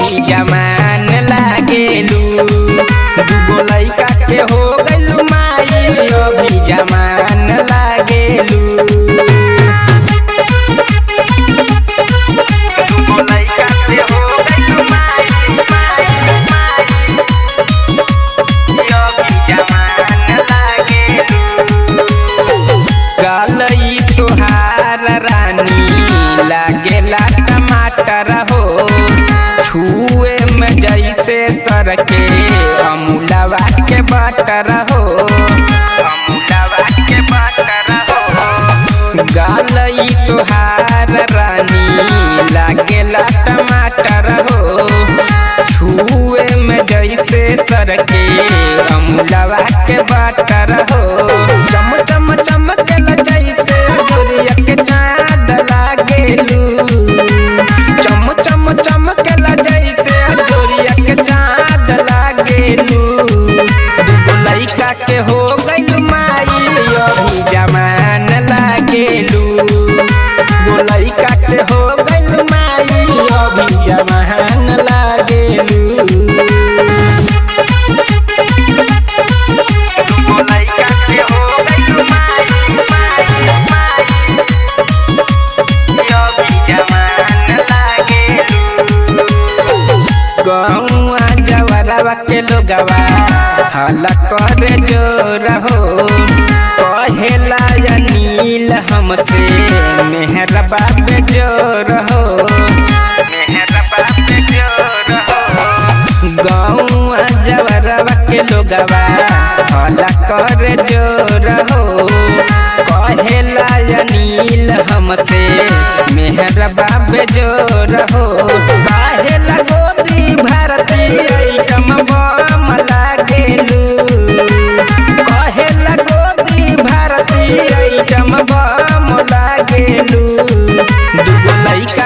अभी जमान लागेलू। दूगो लइका के हो गइलू माई अभी जमान लागेलू। गलई तुहार रानी लागेला टमाटर हो, छुए में जैसे सर के अमूलवा के बटर हो, अमूलवा के बटर हो। गलई तुहार रानी लागेला टमाटर हो, छुए में जैसे सर के अमूलवा के बटर हो। चम चम चमकेला जैसे जोरिया के चाँद लागेलू। चम चम चमकेला जैसे जोरिया के चाँद लागेलू। दूगो लइका के हो गइलू माई अभी जमान लागेलू। दूगो लइका के हो गइलू माई अभी जमान लागेलू। गौआ जवरवा के लोगवा हला करे जोर हो, कहेला अनिल हमसे मेहरबा बेजोर हो, मेहरबा बेजोर हो। गौआ जवरवा के लोगवा हला करे जोर हो, कहेला अनिल हमसे मेहरबा बेजोर हो। काहेला गोदी भारती आइटम बम लागेलू। काहेला गोदी भारती आइटम बम लागेलू। दूगो लइका